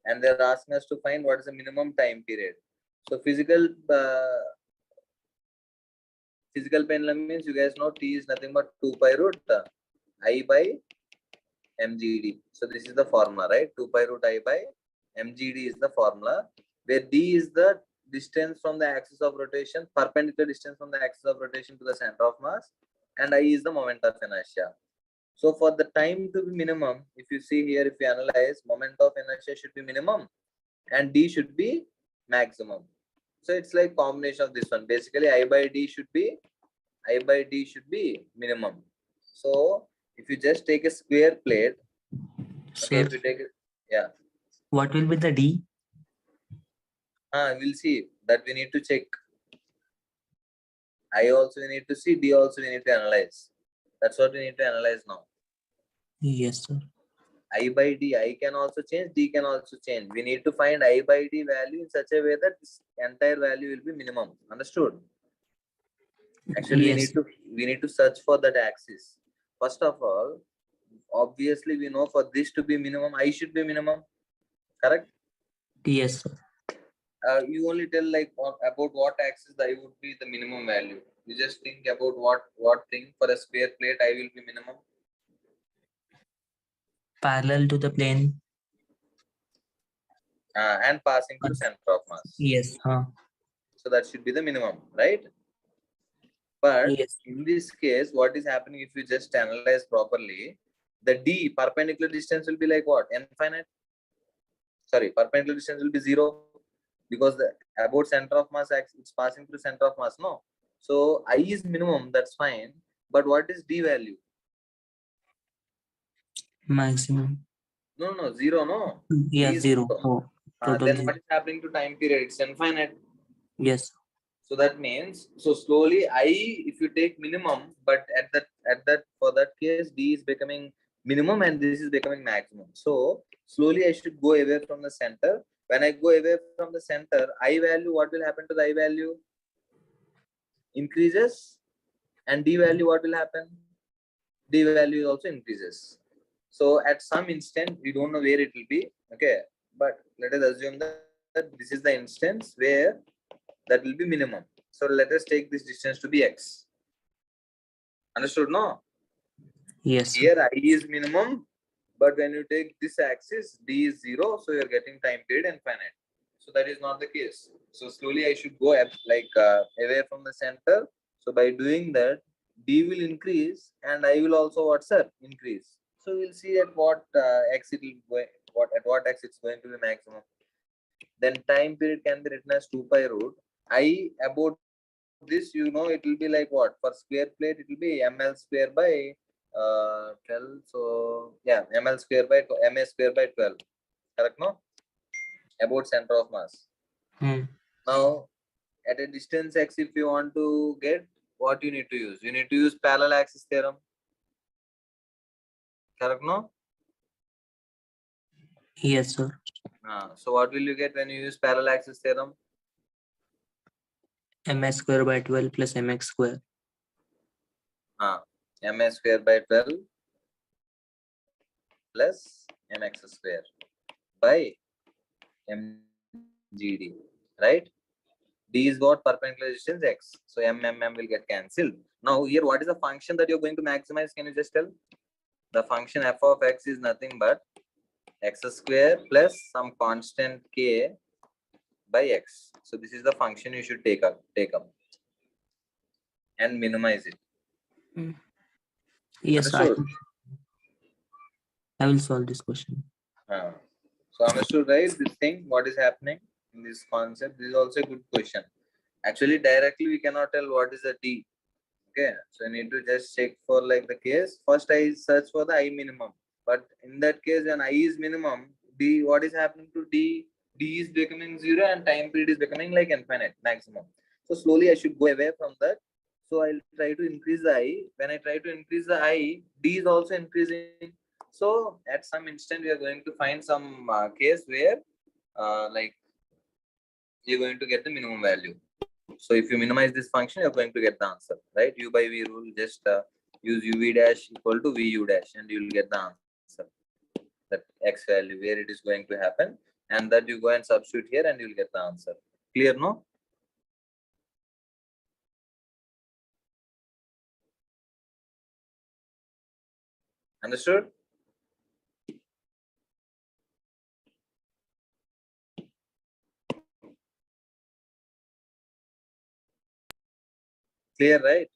and they're asking us to find what is the minimum time period. So physical pendulum means, you guys know, T is nothing but 2 pi root I by mgd. So this is the formula, right? 2 pi root I by mgd is the formula, where d is the distance from the axis of rotation, perpendicular distance from the axis of rotation to the center of mass, and I is the moment of inertia. So for the time to be minimum, if you see here, if you analyze, moment of inertia should be minimum and d should be maximum. So it's like combination of this one. Basically, I by d should be minimum. So if you just take a square plate, okay, if you take it, yeah. What will be the D? We'll see that. We need to check. I also we need to see, D also we need to analyze. That's what we need to analyze now. Yes, sir. I by D, I can also change, D can also change. We need to find I by D value in such a way that this entire value will be minimum. Understood? Actually, Yes. we need to search for that axis. First of all, obviously we know for this to be minimum, I should be minimum. Correct? Yes, sir. You only tell like about what axis I would be the minimum value. You just think about what thing for a square plate I will be minimum. Parallel to the plane. And passing through center of mass. Yes. So that should be the minimum, right? But yes. In this case, what is happening if you just analyze properly, the D perpendicular distance will be like what? Infinite. Sorry, perpendicular distance will be 0 because the about center of mass it's passing through center of mass. No. So I is minimum, that's fine. But what is D value? Maximum. No, 0, no. Yeah, D is 0. Oh, total then 0. what is happening to time period? It's infinite. Yes. So that means, so slowly I, if you take minimum, but at that for that case, D is becoming minimum and this is becoming maximum. So slowly I should go away from the center. When I go away from the center, I value, what will happen to the I value? Increases, and D value, what will happen? D value also increases. So at some instant, we don't know where it will be. Okay, but let us assume that this is the instance where that will be minimum. So let us take this distance to be x. Understood? No? Yes. Here I is minimum, but when you take this axis, D is 0, so you're getting time period infinite. So that is not the case. So slowly I should go up, like away from the center. So by doing that, D will increase and I will also increase. So we'll see at what x it will go, at what x it's going to be maximum. Then time period can be written as 2 pi root I about this, it will be like what? For square plate, it will be ml square by 12. So yeah, ml square by ma square by 12. Correct? No? About center of mass. Now, at a distance x, if you want to get, what you need to use? You need to use parallel axis theorem. Correct? No? Yes, sir. So what will you get when you use parallel axis theorem? ms square by 12 plus mx square. Ma square by 12 plus mx square by mgd, right? D is what? Perpendicular distance x. So will get cancelled. Now here, what is the function that you're going to maximize? Can you just tell? The function f of x is nothing but x square plus some constant k by x. So this is the function you should take up and minimize it. Yes, I will solve this question. So understood, right? This thing, what is happening in this concept? This is also a good question. Actually, directly we cannot tell what is the D. Okay, so you need to just check for like the case. First, I search for the I minimum. But in that case, when I is minimum, D, what is happening to D? D is becoming 0 and time period is becoming like infinite, maximum. So slowly I should go away from that. So I'll try to increase the I. When I try to increase the I, D is also increasing. So at some instant, we are going to find some case where like you're going to get the minimum value. So if you minimize this function, you're going to get the answer, right? U by V rule, just use UV dash equal to VU dash and you'll get the answer. That X value, where it is going to happen. and that you go and substitute here and you'll get the answer. Clear, no? Understood? Clear, right?